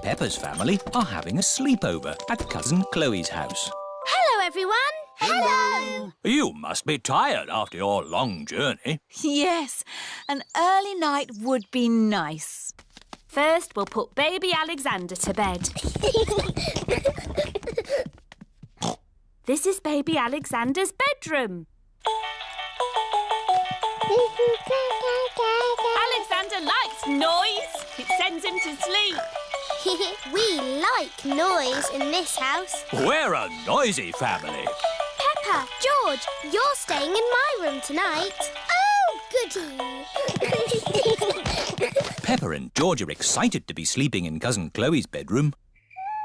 Peppa's family are having a sleepover at Cousin Chloe's house. Hello, everyone. Hello. You must be tired after your long journey. Yes, an early night would be nice. First, we'll put baby Alexander to bed. This is baby Alexander's bedroom. Alexander likes noise. It sends him to sleep. We like noise in this house. We're a noisy family. Peppa, George, you're staying in my room tonight. Oh, goody. Peppa and George are excited to be sleeping in Cousin Chloe's bedroom.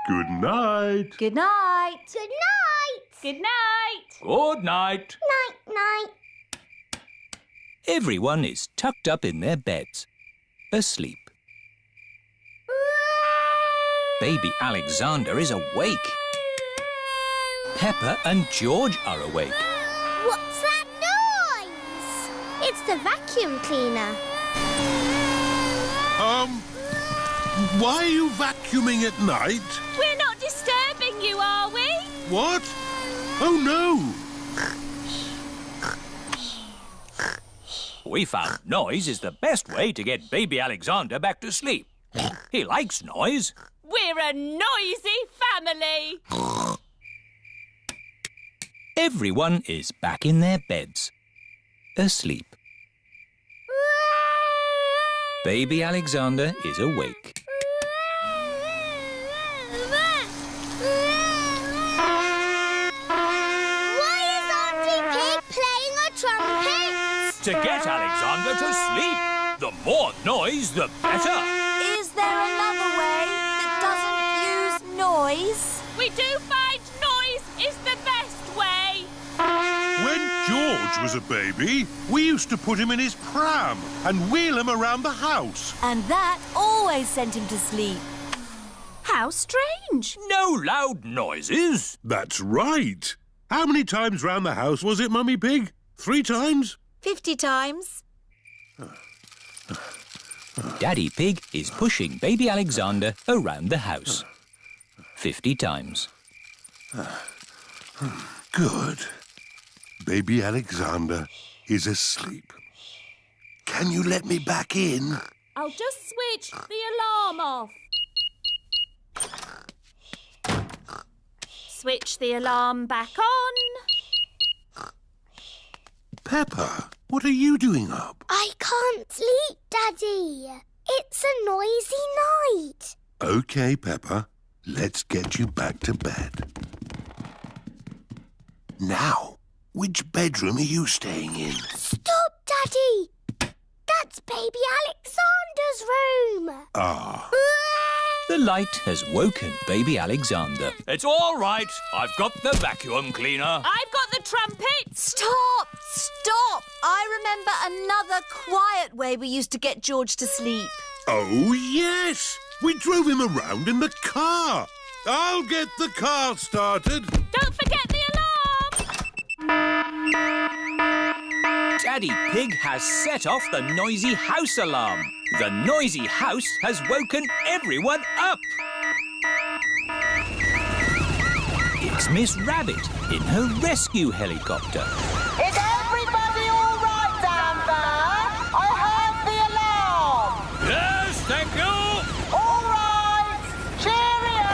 Good night. Good night. Good night. Good night. Good night. Night. Everyone is tucked up in their beds, asleep. Baby Alexander is awake. Peppa and George are awake. What's that noise? It's the vacuum cleaner. Why are you vacuuming at night? We're not disturbing you, are we? What? Oh, no. We found noise is the best way to get baby Alexander back to sleep. He likes noise. We're a noisy family. Everyone is back in their beds, asleep. Baby Alexander is awake. Why is Auntie Pig playing a trumpet? To get Alexander to sleep. The more noise, the better. Is there another way that doesn't use noise? We do find noise is the best way. When George was a baby, we used to put him in his pram and wheel him around the house. And that always sent him to sleep. How strange. No loud noises. That's right. How many times round the house was it, Mummy Pig? 3 times? 50 times. Daddy Pig is pushing baby Alexander around the house. 50 times. Good. Baby Alexander is asleep. Can you let me back in? I'll just switch the alarm off. Switch the alarm back on. Peppa, what are you doing up? I can't sleep, Daddy. It's a noisy night. OK, Peppa. Let's get you back to bed. Now, which bedroom are you staying in? Stop, Daddy. That's baby Alexander's room. Ah. The light has woken baby Alexander. It's all right. I've got the vacuum cleaner. I've got the trumpet. Stop! I remember another quiet way we used to get George to sleep. Oh, yes. We drove him around in the car. I'll get the car started. Don't forget the alarm. Daddy Pig has set off the noisy house alarm. The noisy house has woken everyone up. It's Miss Rabbit in her rescue helicopter. Is everybody all right down there? I heard the alarm. Yes, thank you. All right. Cheerio.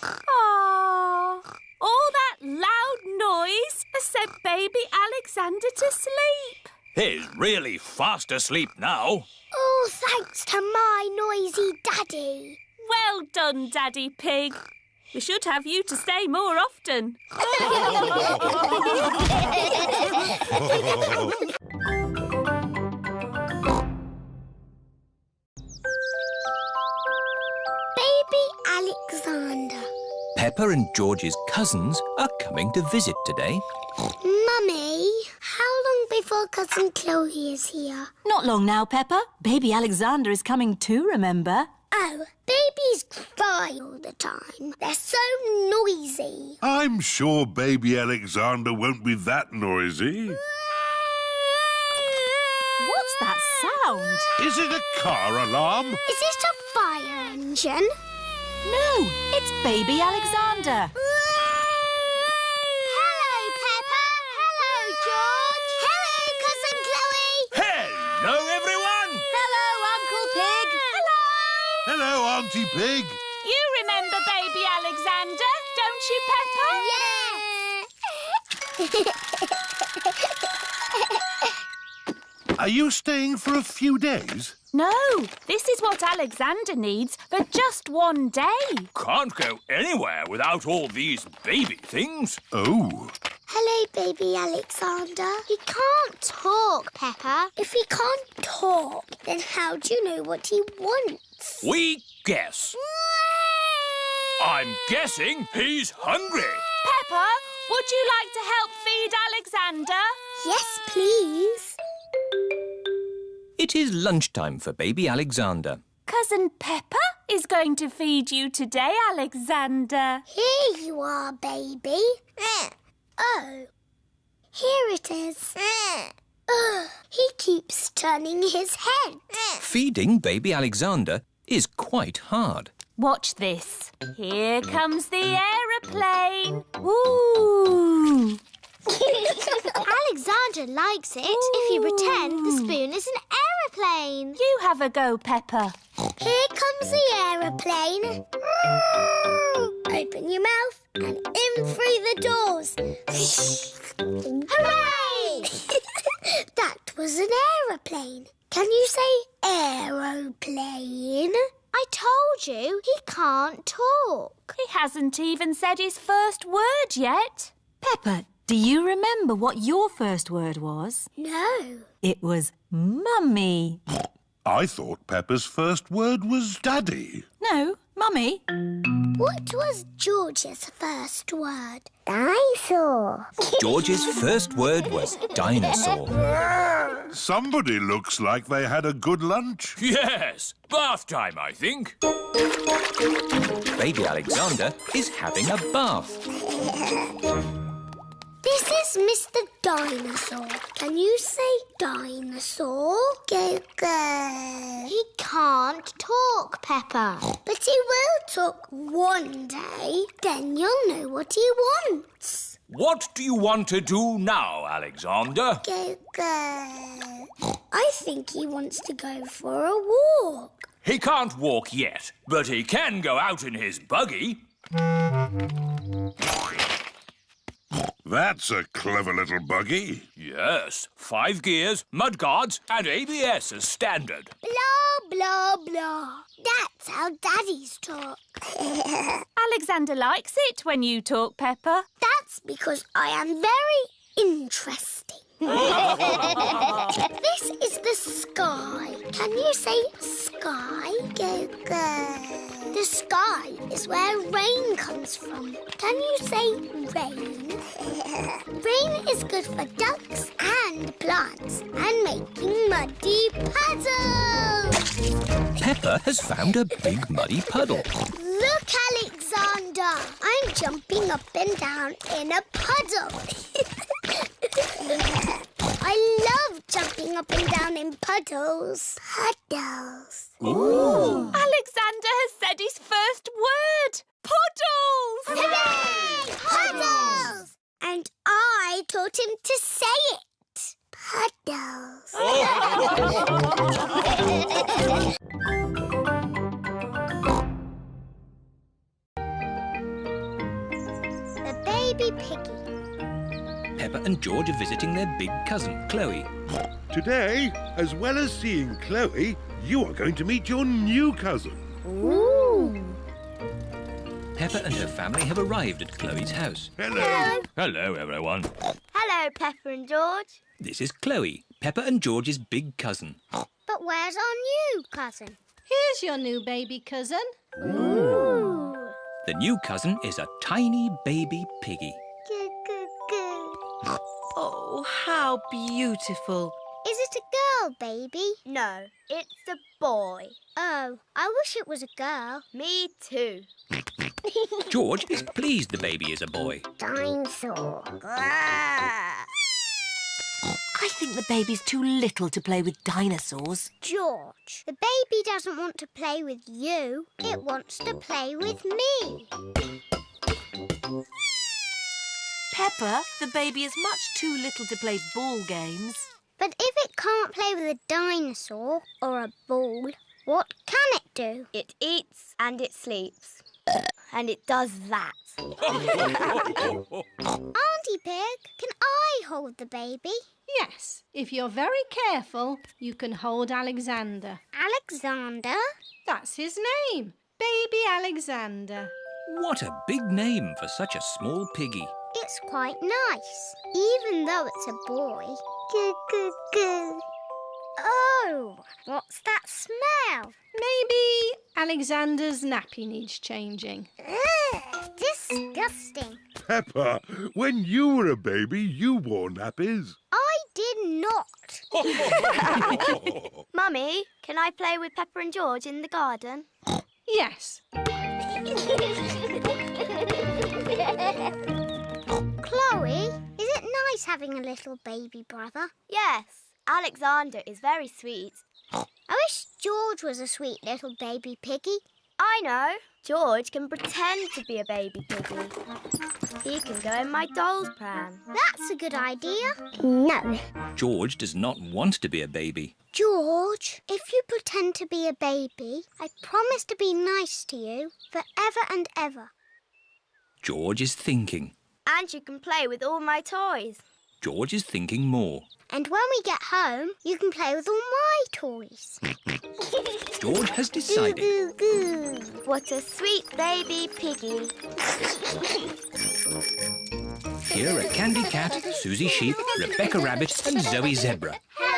Aww. All that loud noise has sent baby Alexander to sleep. He's really fast asleep now. Oh, thanks to my noisy Daddy. Well done, Daddy Pig. We should have you to stay more often. Baby Alexander. Peppa and George's cousins are coming to visit today. Mummy, how long before Cousin Chloé is here? Not long now, Peppa. Baby Alexander is coming too, remember? Oh, babies cry all the time. They're so noisy. I'm sure baby Alexander won't be that noisy. What's that sound. Is it a car alarm? Is it a fire engine? No, it's baby Alexander. Hello, Peppa. Hello, George. Hello, Cousin Chloé. Hello, everyone! Hello, Uncle Pig. Hello, Auntie Pig. You remember baby Alexander, don't you, Peppa? Are you staying for a few days? No, this is what Alexander needs for just one day. Can't go anywhere without all these baby things. Oh. Hello, baby Alexander. He can't talk, Peppa. If he can't talk, then how do you know what he wants? We guess. I'm guessing he's hungry. Peppa, would you like to help feed Alexander? Yes, please. It is lunchtime for baby Alexander. Cousin Peppa is going to feed you today, Alexander. Here you are, baby. Oh, here it is. He keeps turning his head. Feeding baby Alexander is quite hard. Watch this. Here comes the aeroplane. Woo! Alexander likes it if you pretend the spoon is an aeroplane. You have a go, Peppa. Here comes the aeroplane. Open your mouth and in through the doors. Hooray! That was an aeroplane. Can you say aeroplane? I told you he can't talk. He hasn't even said his first word yet. Peppa, do you remember what your first word was? No. It was Mummy. I thought Peppa's first word was Daddy. No, Mummy. What was George's first word? Dinosaur. George's first word was dinosaur. Somebody looks like they had a good lunch. Yes, bath time, I think. Baby Alexander is having a bath. This is Mr. Dinosaur. Can you say dinosaur? Go, go. He can't talk, Peppa. But he will talk one day. Then you'll know what he wants. What do you want to do now, Alexander? Go, go. I think he wants to go for a walk. He can't walk yet, but he can go out in his buggy. That's a clever little buggy. Yes, 5 gears, mudguards and ABS as standard. Blah, blah, blah. That's how daddies talk. Alexander likes it when you talk, Peppa. That's because I am very interesting. This is the sky. Can you say sky? Go, go. The sky is where rain comes from. Can you say rain? Rain is good for ducks and plants and making muddy puddles. Peppa has found a big muddy puddle. Look, Alexander. I'm jumping up and down in a puddle. I love jumping up and down in puddles. Puddles. Ooh. Alexander has said his first word. Puddles! Hooray! Puddles! And I taught him to say it. Puddles. The baby piggy. Peppa and George are visiting their big cousin, Chloé. Today, as well as seeing Chloe, you are going to meet your new cousin. Ooh. Peppa and her family have arrived at Chloe's house. Hello. Hello, everyone. Hello, Peppa and George. This is Chloe, Peppa and George's big cousin. But where's our new cousin? Here's your new baby cousin. Ooh. The new cousin is a tiny baby piggy. Goo, goo, goo. Oh, how beautiful. Is it a girl, baby? No, it's a boy. Oh, I wish it was a girl. Me too. George is pleased the baby is a boy. Dinosaur. I think the baby's too little to play with dinosaurs. George, the baby doesn't want to play with you. It wants to play with me. Peppa, the baby is much too little to play ball games. But if it can't play with a dinosaur or a ball, what can it do? It eats and it sleeps. And it does that. Auntie Pig, can I hold the baby? Yes, if you're very careful, you can hold Alexander. Alexander? That's his name, Baby Alexander. What a big name for such a small piggy. It's quite nice, even though it's a boy. Goo, goo, goo. Oh, what's that smell? Maybe Alexander's nappy needs changing. Ugh, disgusting. Peppa, when you were a baby, you wore nappies. I did not. Mummy, can I play with Peppa and George in the garden? Yes. Chloe, is it nice having a little baby brother? Yes, Alexander is very sweet. I wish George was a sweet little baby piggy. I know. George can pretend to be a baby piggy. He can go in my doll's pram. That's a good idea. No. George does not want to be a baby. George, if you pretend to be a baby, I promise to be nice to you forever and ever. George is thinking. And you can play with all my toys. George is thinking more. And when we get home, you can play with all my toys. George has decided. Goo, goo, goo. What a sweet baby piggy. Here are Candy Cat, Suzy Sheep, Rebecca Rabbit and Zoe Zebra. Hello.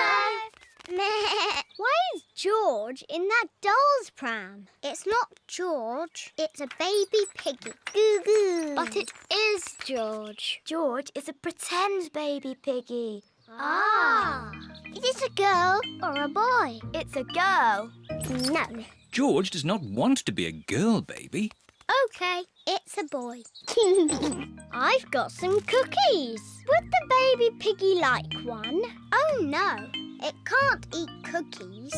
Why is George in that doll's pram? It's not George, it's a baby piggy. Goo goo. But it is George. George is a pretend baby piggy. Ah. Is it a girl or a boy? It's a girl. No. George does not want to be a girl baby. OK, it's a boy. I've got some cookies. Would the baby piggy like one? Oh, no. It can't eat cookies.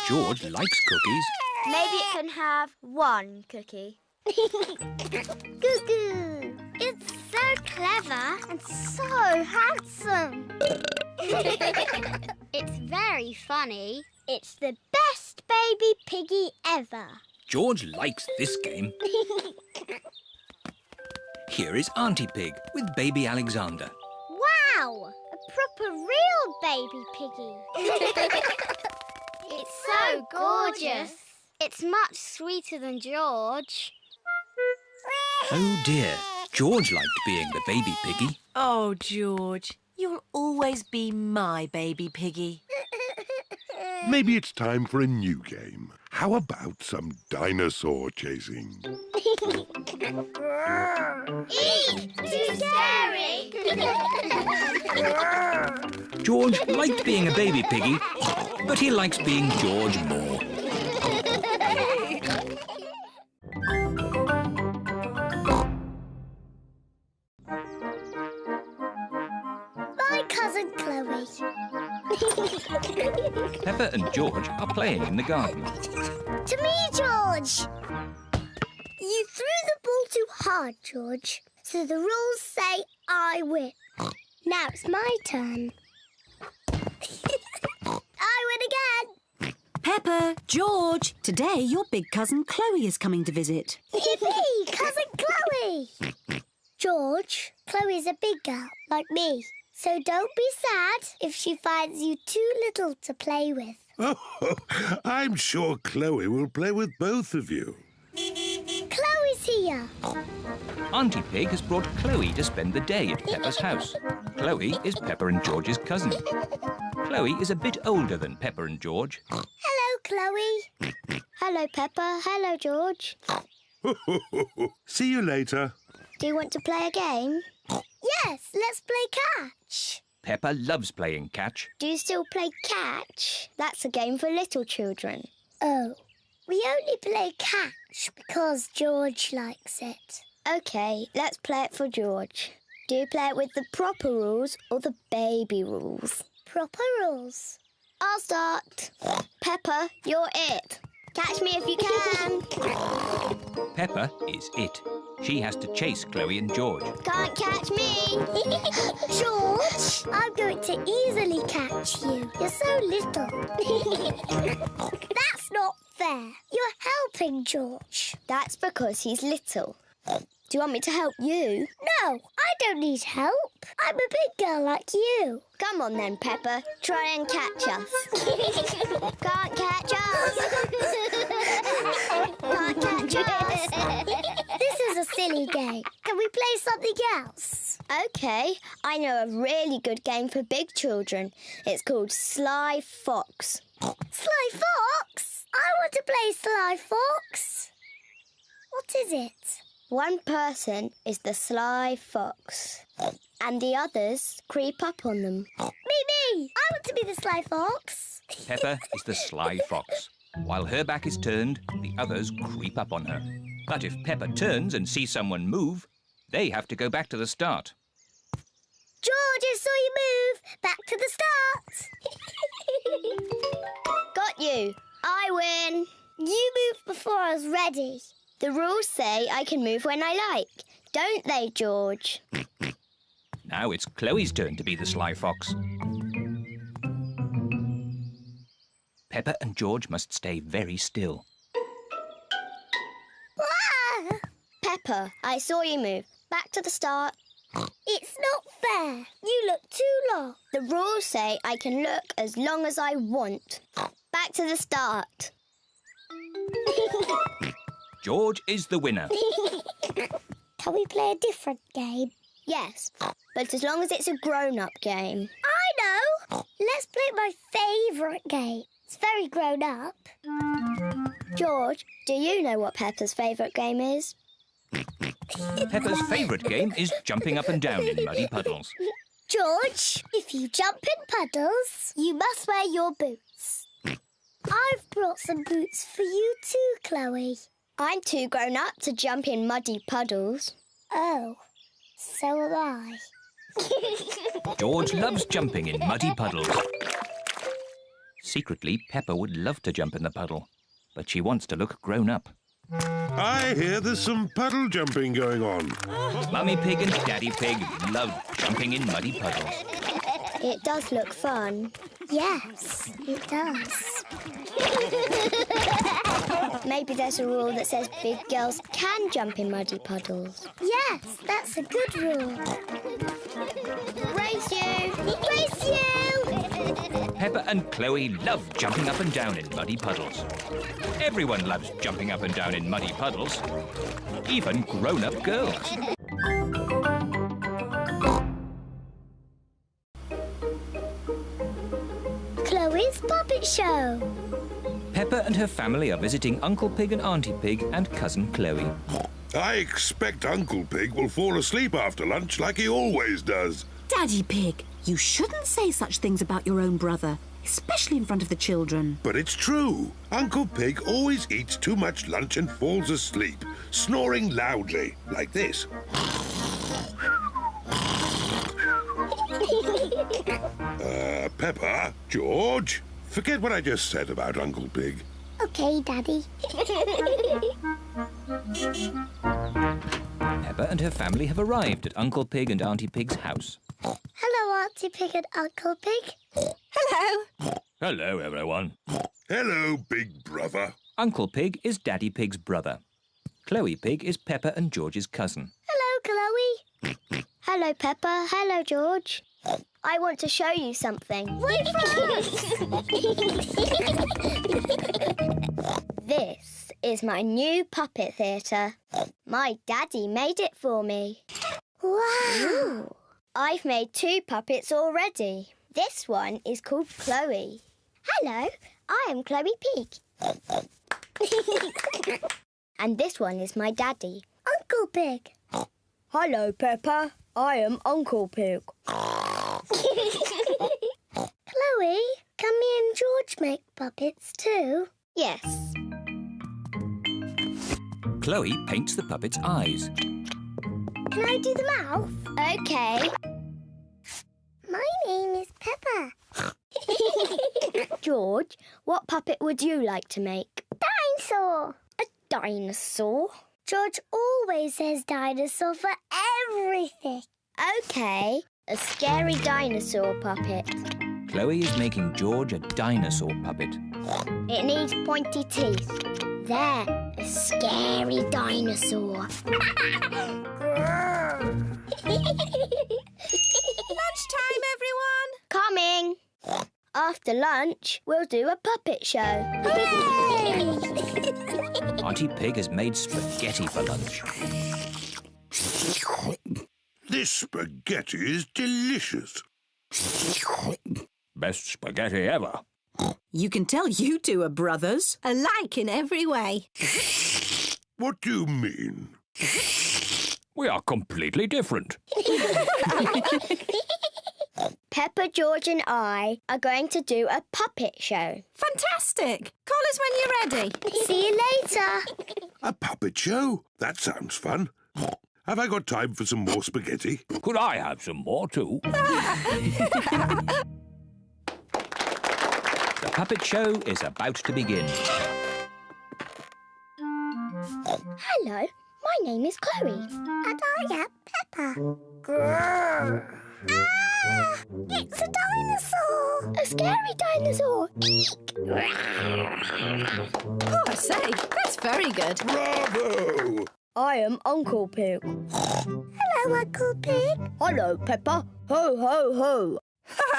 George likes cookies. Maybe it can have one cookie. Goo goo. It's so clever and so handsome. It's very funny. It's the best baby piggy ever. George likes this game. Here is Auntie Pig with baby Alexander. Wow! A proper real baby piggy. It's so gorgeous. It's much sweeter than George. Oh dear, George liked being the baby piggy. Oh, George, you'll always be my baby piggy. Maybe it's time for a new game. How about some dinosaur chasing? Eek! Too scary! George liked being a baby piggy, but he likes being George more. My cousin Chloé. Peppa and George are playing in the garden. To me, George! You threw the ball too hard, George. So the rules say I win. Now it's my turn. I win again! Peppa, George, today your big cousin Chloé is coming to visit. Yippee! Cousin Chloé! George, Chloe's a big girl, like me. So don't be sad if she finds you too little to play with. Oh, I'm sure Chloé will play with both of you. Chloe's here. Auntie Pig has brought Chloé to spend the day at Peppa's house. Chloé is Peppa and George's cousin. Chloé is a bit older than Peppa and George. Hello, Chloe. Hello, Peppa. Hello, George. See you later. Do you want to play a game? Yes, let's play catch. Peppa loves playing catch. Do you still play catch? That's a game for little children. Oh, we only play catch because George likes it. OK, let's play it for George. Do you play it with the proper rules or the baby rules? Proper rules. I'll start. Peppa, you're it. Catch me if you can. Peppa is it. She has to chase Chloe and George. Can't catch me. George, I'm going to easily catch you. You're so little. That's not fair. You're helping George. That's because he's little. Do you want me to help you? No, I don't need help. I'm a big girl like you. Come on then, Peppa. Try and catch us. Can't catch us. Can't catch us. This is a silly game. Can we play something else? OK, I know a really good game for big children. It's called Sly Fox. Sly Fox? I want to play Sly Fox. What is it? One person is the sly fox, and the others creep up on them. Me! I want to be the Sly Fox. Peppa is the sly fox. While her back is turned, the others creep up on her. But if Peppa turns and sees someone move, they have to go back to the start. George, I saw you move. Back to the start. Got you. I win. You moved before I was ready. The rules say I can move when I like, don't they, George? Now it's Chloe's turn to be the sly fox. Peppa and George must stay very still. Ah! Peppa, I saw you move. Back to the start. It's not fair. You look too long. The rules say I can look as long as I want. Back to the start. George is the winner. Can we play a different game? Yes, but as long as it's a grown-up game. I know! Let's play my favourite game. It's very grown up. George, do you know what Peppa's favourite game is? Peppa's favourite game is jumping up and down in muddy puddles. George, if you jump in puddles, you must wear your boots. I've brought some boots for you too, Chloe. I'm too grown up to jump in muddy puddles. Oh, so am I. George loves jumping in muddy puddles. Secretly, Peppa would love to jump in the puddle, but she wants to look grown up. I hear there's some puddle jumping going on. Mummy Pig and Daddy Pig love jumping in muddy puddles. It does look fun. Yes, it does. Maybe there's a rule that says big girls can jump in muddy puddles. Yes, that's a good rule. Race you! Race you! Peppa and Chloe love jumping up and down in muddy puddles. Everyone loves jumping up and down in muddy puddles, even grown-up girls. Chloe's Puppet Show. Peppa and her family are visiting Uncle Pig and Auntie Pig and Cousin Chloé. I expect Uncle Pig will fall asleep after lunch like he always does. Daddy Pig, you shouldn't say such things about your own brother, especially in front of the children. But it's true. Uncle Pig always eats too much lunch and falls asleep, snoring loudly, like this. Peppa, George, forget what I just said about Uncle Pig. OK, Daddy. Peppa and her family have arrived at Uncle Pig and Auntie Pig's house. Hello, Auntie Pig and Uncle Pig. Hello. Hello, everyone. Hello, big brother. Uncle Pig is Daddy Pig's brother. Chloe Pig is Peppa and George's cousin. Hello, Chloe. Hello, Peppa. Hello, George. I want to show you something. Wait first! This is my new puppet theatre. My daddy made it for me. Wow! Ooh. I've made 2 puppets already. This one is called Chloe. Hello, I am Chloe Pig. And this one is my daddy. Uncle Pig. Hello, Peppa. I am Uncle Pig. Chloe, can me and George make puppets too? Yes. Chloe paints the puppet's eyes. Can I do the mouth? OK. My name is Peppa. George, what puppet would you like to make? Dinosaur. A dinosaur? George always says dinosaur for everything. OK, a scary dinosaur puppet. Chloe is making George a dinosaur puppet. It needs pointy teeth. There, a scary dinosaur. Lunchtime, everyone! Coming. After lunch, we'll do a puppet show. Hooray! Auntie Pig has made spaghetti for lunch. This spaghetti is delicious. Best spaghetti ever. You can tell you two are brothers. Alike in every way. What do you mean? We are completely different. Peppa, George and I are going to do a puppet show. Fantastic! Call us when you're ready. See you later. A puppet show? That sounds fun. Have I got time for some more spaghetti? Could I have some more too? The puppet show is about to begin. Hello, my name is Chloe. And I am Peppa. Grrr. Ah! It's a dinosaur! A scary dinosaur! Eek! Oh, I say, that's very good. Bravo! I am Uncle Pig. Hello, Uncle Pig. Hello, Peppa. Ho, ho, ho.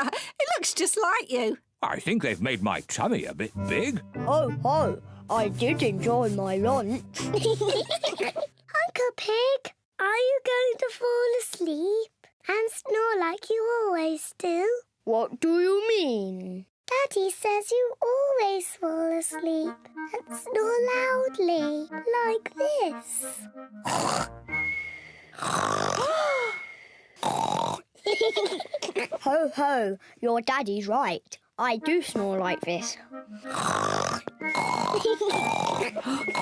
It looks just like you. I think they've made my tummy a bit big. Ho, ho. I did enjoy my lunch. Uncle Pig, are you going to fall asleep and snore like you always do? What do you mean? Daddy says you always fall asleep and snore loudly, like this. Ho, ho, your daddy's right. I do snore like this.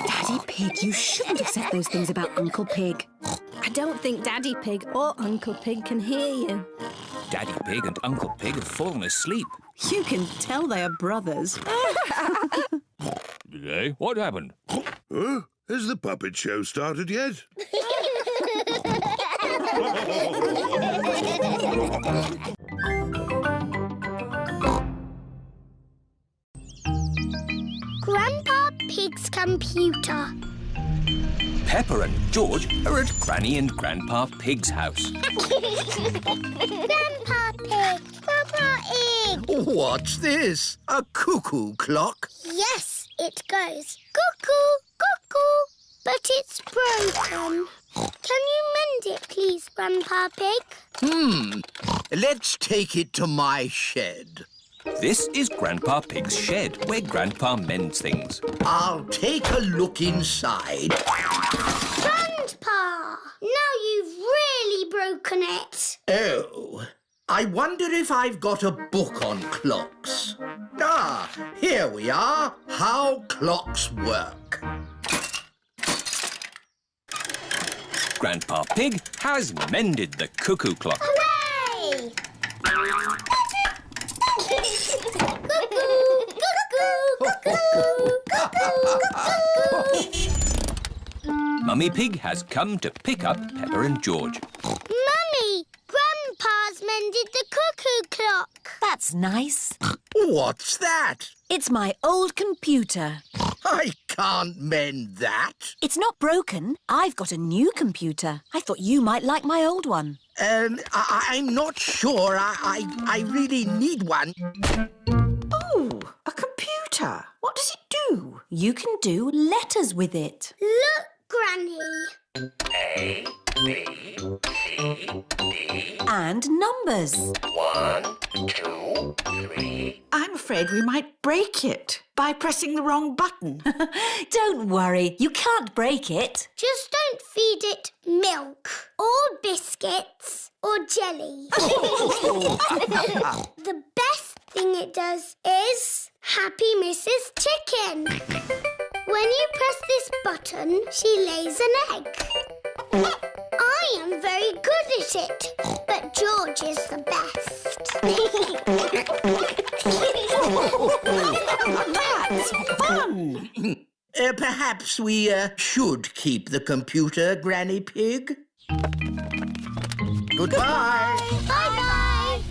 Daddy Pig, you shouldn't have said those things about Uncle Pig. I don't think Daddy Pig or Uncle Pig can hear you. Daddy Pig and Uncle Pig have fallen asleep. You can tell they are brothers. Did they? What happened? Has the puppet show started yet? Grandpa Pig's computer. Peppa and George are at Granny and Grandpa Pig's house. Grandpa Pig! Grandpa Pig! What's this? A cuckoo clock? Yes, it goes cuckoo, cuckoo, but it's broken. Can you mend it, please, Grandpa Pig? Let's take it to my shed. This is Grandpa Pig's shed, where Grandpa mends things. I'll take a look inside. Grandpa! Now you've really broken it. Oh, I wonder if I've got a book on clocks. Ah, here we are. How clocks work. Grandpa Pig has mended the cuckoo clock. Hooray! Mummy Pig has come to pick up Peppa and George. Mummy, Grandpa's mended the cuckoo clock. That's nice. What's that? It's my old computer. I can't mend that. It's not broken. I've got a new computer. I thought you might like my old one. I'm not sure I really need one. Oh, a computer. What does it do? You can do letters with it. Look, Granny. A, B, C, D. And numbers. 1, 2, 3. I'm afraid we might break it by pressing the wrong button. Don't worry, you can't break it. Just don't feed it milk or biscuits or jelly. The best thing it does is Happy Mrs. Chicken. When you press this button, she lays an egg. I I am very good at it, but George is the best. That's fun! Perhaps we should keep the computer, Granny Pig. Goodbye. Bye-bye.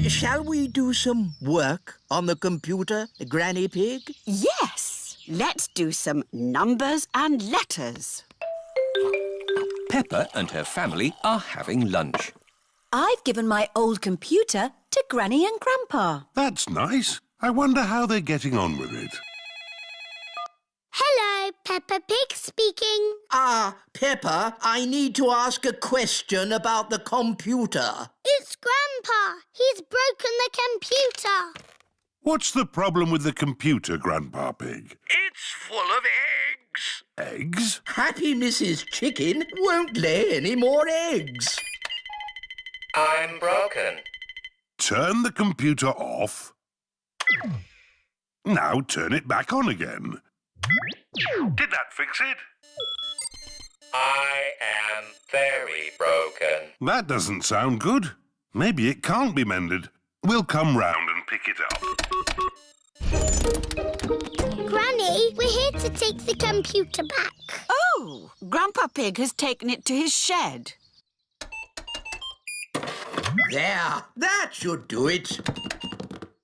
Shall we do some work on the computer, Granny Pig? Yes, let's do some numbers and letters. Peppa and her family are having lunch. I've given my old computer to Granny and Grandpa. That's nice. I wonder how they're getting on with it. Hello, Peppa Pig speaking. Peppa, I need to ask a question about the computer. It's Grandpa. He's broken the computer. What's the problem with the computer, Grandpa Pig? It's full of eggs. Eggs? Happy Mrs. Chicken won't lay any more eggs. I'm broken. Turn the computer off. Now turn it back on again. Did that fix it? I am very broken. That doesn't sound good. Maybe it can't be mended. We'll come round and pick it up. Granny, we're here to take the computer back. Oh, Grandpa Pig has taken it to his shed. There, that should do it.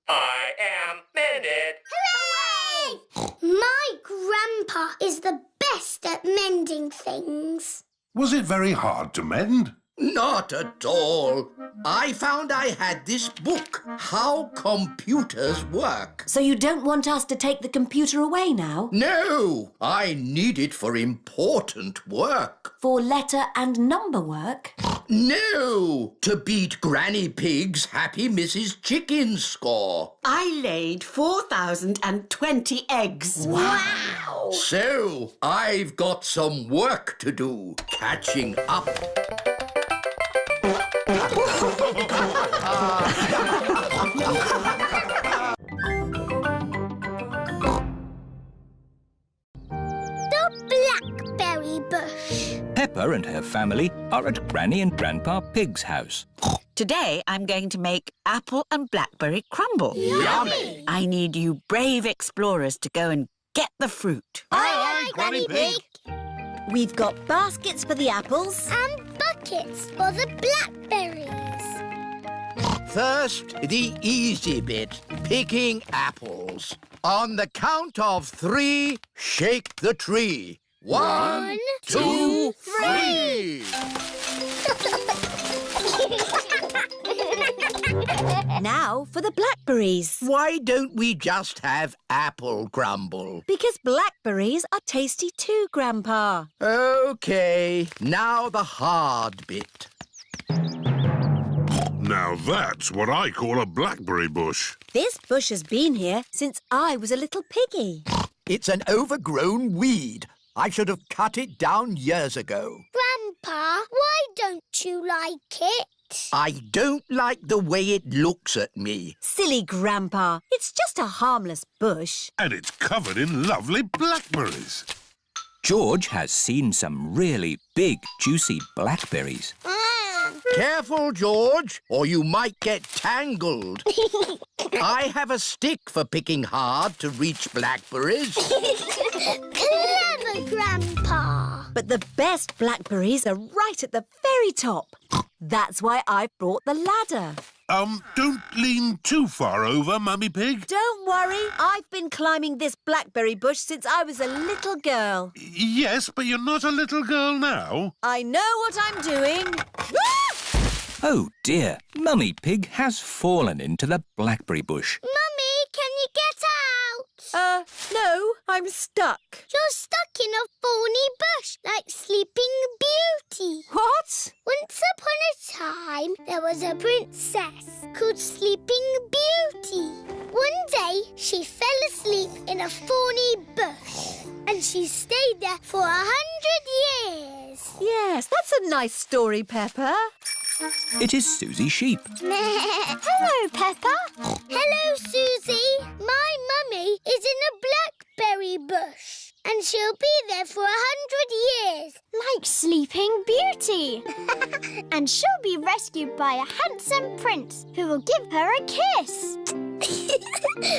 I am mended. Hooray! My Grandpa is the best at mending things. Was it very hard to mend? Not at all. I found I had this book, How Computers Work. So you don't want us to take the computer away now? No, I need it for important work. For letter and number work? No, to beat Granny Pig's Happy Mrs. Chicken score. I laid 4,020 eggs. Wow! So, I've got some work to do, catching up. The blackberry bush. Peppa and her family are at Granny and Grandpa Pig's house. Today I'm going to make apple and blackberry crumble. Yummy! I need you brave explorers to go and get the fruit. Aye, aye, Granny Pig. We've got baskets for the apples. And buckets for the blackberries. First, the easy bit, picking apples. On the count of 3, shake the tree. 1, 2, 3. Now for the blackberries. Why don't we just have apple crumble? Because blackberries are tasty too, Grandpa. OK, now the hard bit. Now that's what I call a blackberry bush. This bush has been here since I was a little piggy. It's an overgrown weed. I should have cut it down years ago. Grandpa, why don't you like it? I don't like the way it looks at me. Silly Grandpa. It's just a harmless bush. And it's covered in lovely blackberries. George has seen some really big, juicy blackberries. Careful, George, or you might get tangled. I have a stick for picking hard to reach blackberries. Clever, Grandpa. But the best blackberries are right at the very top. That's why I've brought the ladder. Don't lean too far over, Mummy Pig. Don't worry. I've been climbing this blackberry bush since I was a little girl. Yes, but you're not a little girl now. I know what I'm doing. Oh dear, Mummy Pig has fallen into the blackberry bush. Mummy, can you get out? No, I'm stuck. You're stuck in a thorny bush like Sleeping Beauty. What? Once upon a time, there was a princess called Sleeping Beauty. One day, she fell asleep in a thorny bush. And she stayed there for 100 years. Yes, that's a nice story, Peppa. It is Suzy Sheep. Hello, Peppa. Hello, Suzy. My mummy is in a blackberry bush. and she'll be there for 100 years. Like Sleeping Beauty. And she'll be rescued by a handsome prince who will give her a kiss.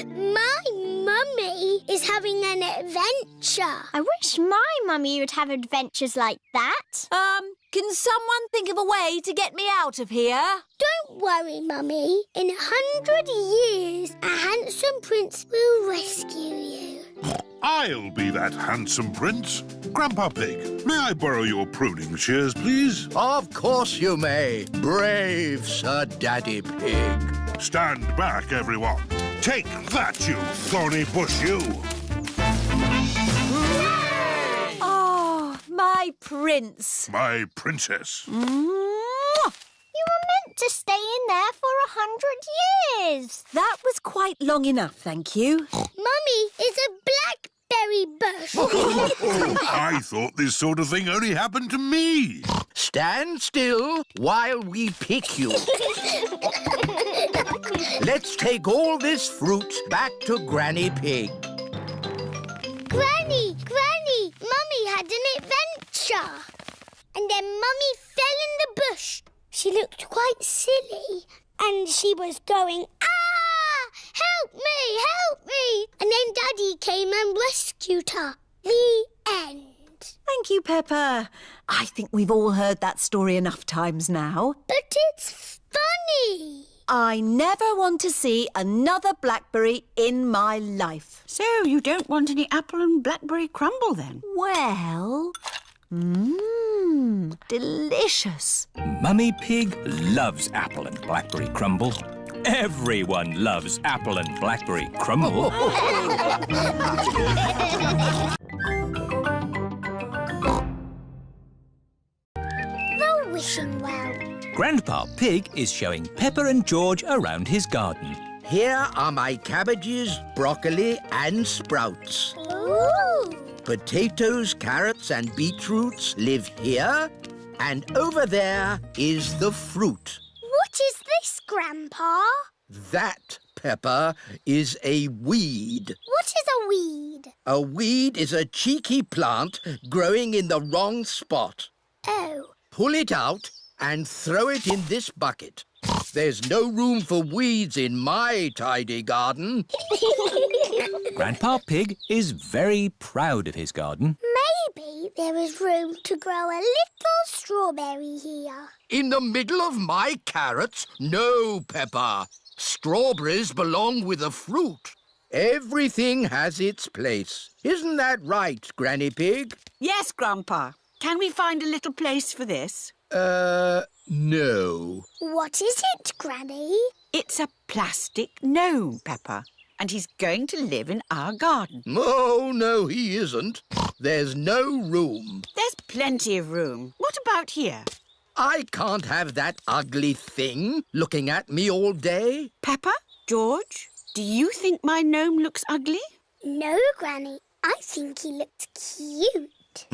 My mummy is having an adventure. I wish my mummy would have adventures like that. Can someone think of a way to get me out of here? Don't worry, Mummy. In 100 years, a handsome prince will rescue you. I'll be that handsome prince. Grandpa Pig, may I borrow your pruning shears, please? Of course you may, brave Sir Daddy Pig. Stand back, everyone. Take that, you thorny bush, you. Oh, my prince. My princess. You were meant to stay in there for 100 years. That was quite long enough, thank you. Mummy, it's a blackberry bush. I thought this sort of thing only happened to me. Stand still while we pick you. Let's take all this fruit back to Granny Pig. Granny, Mummy had an adventure. And then Mummy fell in the bush. She looked quite silly. And she was going, ah! Help me, help me! And then Daddy came and rescued her. The end. Thank you, Peppa. I think we've all heard that story enough times now. But it's funny. I never want to see another blackberry in my life. So you don't want any apple and blackberry crumble then? Well, delicious. Mummy Pig loves apple and blackberry crumble. Everyone loves apple and blackberry crumble. The wishing well. Grandpa Pig is showing Peppa and George around his garden. Here are my cabbages, broccoli and sprouts. Ooh. Potatoes, carrots and beetroots live here. And over there is the fruit. What is this, Grandpa? That, Peppa, is a weed. What is a weed? A weed is a cheeky plant growing in the wrong spot. Oh. Pull it out and throw it in this bucket. There's no room for weeds in my tidy garden. Grandpa Pig is very proud of his garden. Maybe there is room to grow a little strawberry here. In the middle of my carrots? No, Peppa. Strawberries belong with the fruit. Everything has its place. Isn't that right, Granny Pig? Yes, Grandpa. Can we find a little place for this? No. What is it, Granny? It's a plastic gnome, Peppa, and he's going to live in our garden. Oh, no, he isn't. There's no room. There's plenty of room. What about here? I can't have that ugly thing looking at me all day. Peppa, George, do you think my gnome looks ugly? No, Granny. I think he looks cute.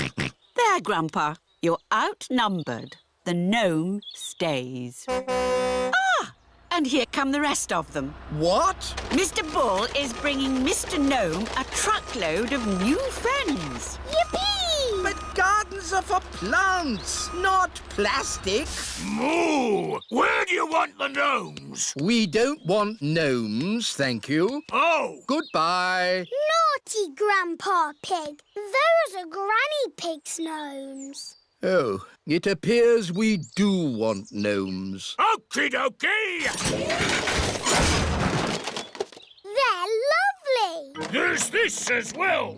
There, Grandpa. You're outnumbered. The gnome stays. Ah! And here come the rest of them. What? Mr. Bull is bringing Mr. Gnome a truckload of new friends. Yippee! But gardens are for plants, not plastic. Moo! Where do you want the gnomes? We don't want gnomes, thank you. Oh! Goodbye. Naughty Grandpa Pig. Those are Granny Pig's gnomes. Oh, it appears we do want gnomes. Okie dokie! They're lovely. There's this as well.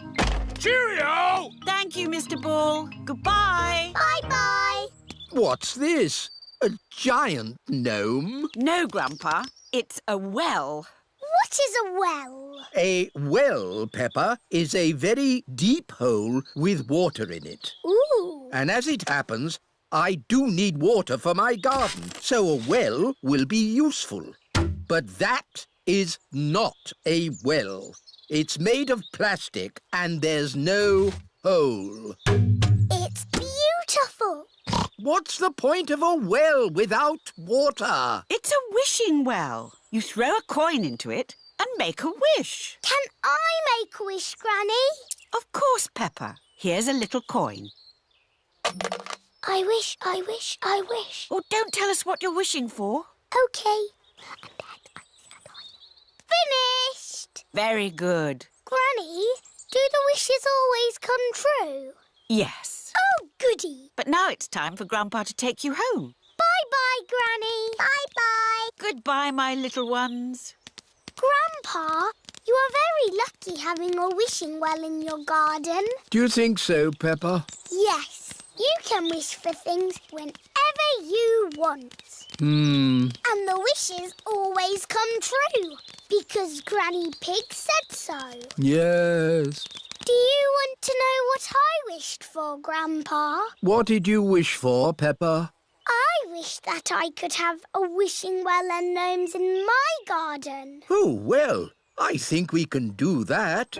Cheerio! Thank you, Mr. Bull. Goodbye. Bye-bye. What's this? A giant gnome? No, Grandpa. It's a well. What is a well? A well, Peppa, is a very deep hole with water in it. Ooh. And as it happens, I do need water for my garden, so a well will be useful. But that is not a well. It's made of plastic and there's no hole. It's beautiful. What's the point of a well without water? It's a wishing well. You throw a coin into it and make a wish. Can I make a wish, Granny? Of course, Peppa. Here's a little coin. I wish, I wish, I wish. Oh, don't tell us what you're wishing for. OK. Finished! Very good. Granny, do the wishes always come true? Yes. Oh, goody. But now it's time for Grandpa to take you home. Bye-bye, Granny. Bye-bye. Goodbye, my little ones. Grandpa, you are very lucky having a wishing well in your garden. Do you think so, Peppa? Yes. You can wish for things whenever you want. And the wishes always come true, because Granny Pig said so. Yes. Do you want to know what I wished for, Grandpa? What did you wish for, Peppa? I wish that I could have a wishing well and gnomes in my garden. Oh, well, I think we can do that.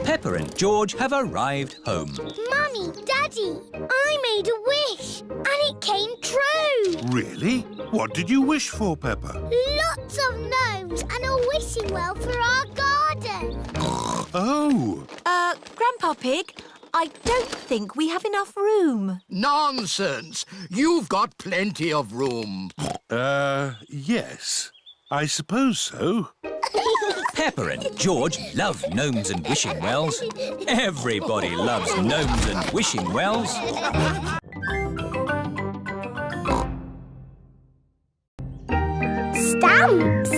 Peppa and George have arrived home. Mummy, Daddy, I made a wish and it came true. Really? What did you wish for, Peppa? Lots of gnomes and a wishing well for our garden. Oh. Grandpa Pig, I don't think we have enough room. Nonsense! You've got plenty of room. Yes. I suppose so. Peppa and George love gnomes and wishing wells. Everybody loves gnomes and wishing wells. Stamps!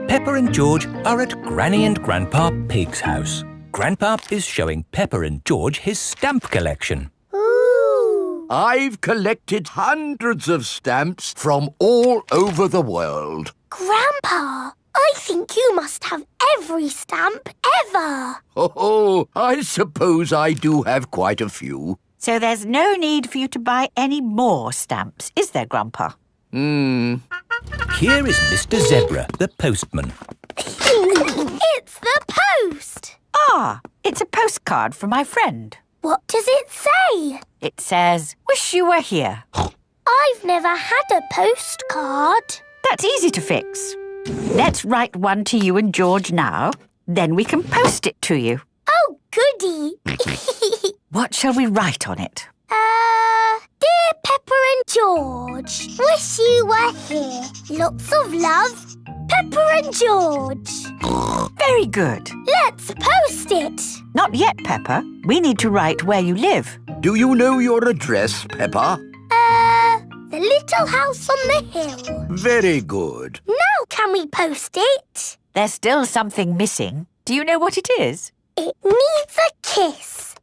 Peppa and George are at Granny and Grandpa Pig's house. Grandpa is showing Peppa and George his stamp collection. Ooh! I've collected hundreds of stamps from all over the world. Grandpa, I think you must have every stamp ever. Oh, I suppose I do have quite a few. So there's no need for you to buy any more stamps, is there, Grandpa? Here is Mr. Zebra, the postman. It's the post. Ah, it's a postcard from my friend. What does it say? It says, "Wish you were here." I've never had a postcard. That's easy to fix. Let's write one to you and George now. Then we can post it to you. Oh, goody. What shall we write on it? Dear Peppa and George, wish you were here. Lots of love, Peppa and George. Very good. Let's post it. Not yet, Peppa. We need to write where you live. Do you know your address, Peppa? The little house on the hill. Very good. Now can we post it? There's still something missing. Do you know what it is? It needs a kiss.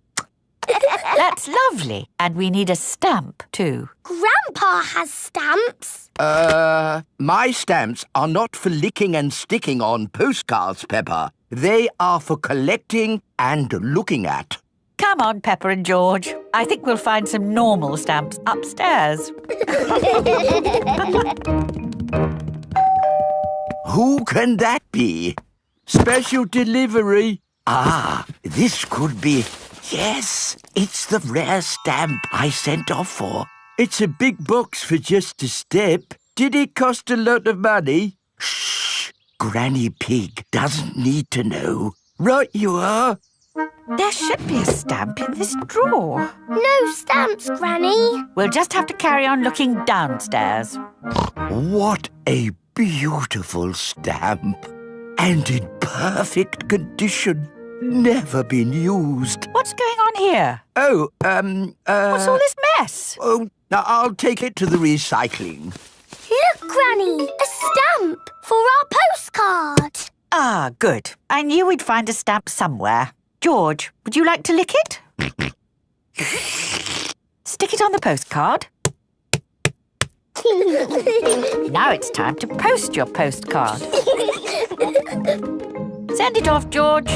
That's lovely. And we need a stamp too. Grandpa has stamps. My stamps are not for licking and sticking on postcards, Peppa. They are for collecting and looking at. Come on, Peppa and George. I think we'll find some normal stamps upstairs. Who can that be? Special delivery. Ah, this could be... Yes, it's the rare stamp I sent off for. It's a big box for just a step. Did it cost a lot of money? Shh! Granny Pig doesn't need to know. Right you are. There should be a stamp in this drawer. No stamps, Granny. We'll just have to carry on looking downstairs. What a beautiful stamp. And in perfect condition. Never been used. What's going on here? Oh, What's all this mess? Oh, now I'll take it to the recycling. Look, Granny, a stamp for our postcard. Ah, good. I knew we'd find a stamp somewhere. George, would you like to lick it? Stick it on the postcard. Now it's time to post your postcard. Send it off, George.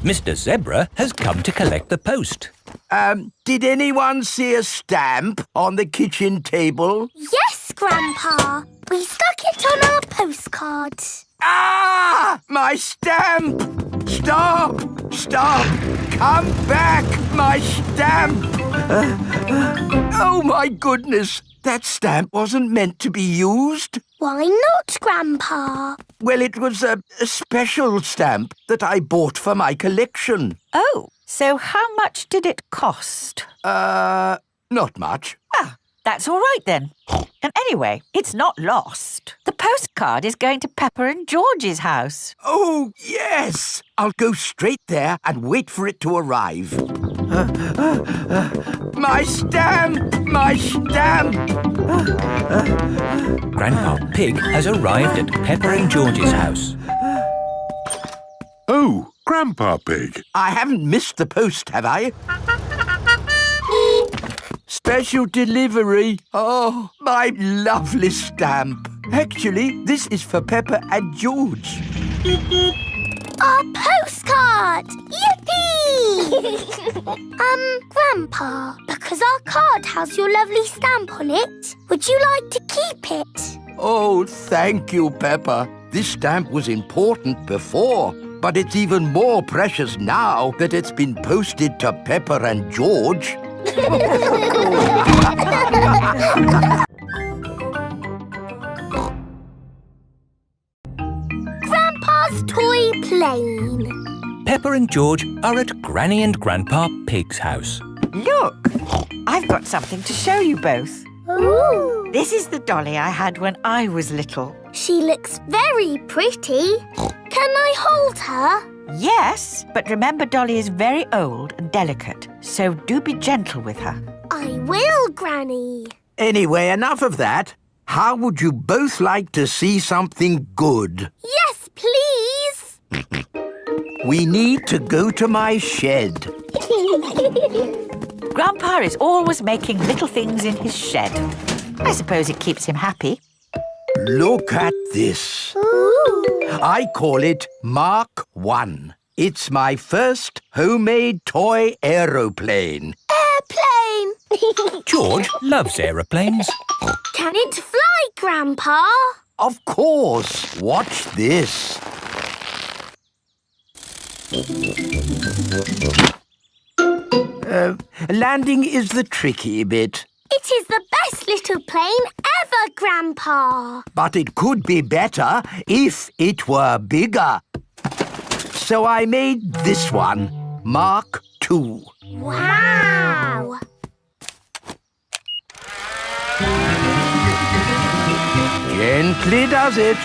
Mr. Zebra has come to collect the post. Did anyone see a stamp on the kitchen table? Yes, Grandpa. We stuck it on our postcard. Ah! My stamp! Stop! Stop! Come back! My stamp! Oh, my goodness! That stamp wasn't meant to be used. Why not, Grandpa? Well, it was a special stamp that I bought for my collection. Oh, so how much did it cost? Not much. Ah, that's all right then. And anyway, it's not lost. The postcard is going to Peppa and George's house. Oh, yes! I'll go straight there and wait for it to arrive. My stamp! My stamp! Grandpa Pig has arrived at Peppa and George's house. Oh, Grandpa Pig. I haven't missed the post, have I? Special delivery. Oh, my lovely stamp. Actually, this is for Peppa and George. Our postcard! Yippee! Grandpa, because our card has your lovely stamp on it, would you like to keep it? Oh, thank you, Peppa. This stamp was important before, but it's even more precious now that it's been posted to Peppa and George. Grandpa's toy plane. Peppa and George are at Granny and Grandpa Pig's house. Look, I've got something to show you both. Ooh. This is the dolly I had when I was little. She looks very pretty. Can I hold her? Yes, but remember Dolly is very old and delicate, so do be gentle with her. I will, Granny. Anyway, enough of that. How would you both like to see something good? Yes, please. We need to go to my shed. Grandpa is always making little things in his shed. I suppose it keeps him happy. Look at this. Ooh. I call it Mark 1. It's my first homemade toy aeroplane. Airplane. George loves aeroplanes. Can it fly, Grandpa? Of course. Watch this. Landing is the tricky bit. It is the best little plane ever, Grandpa. But it could be better if it were bigger. So I made this one, Mark 2. Wow! Gently does it.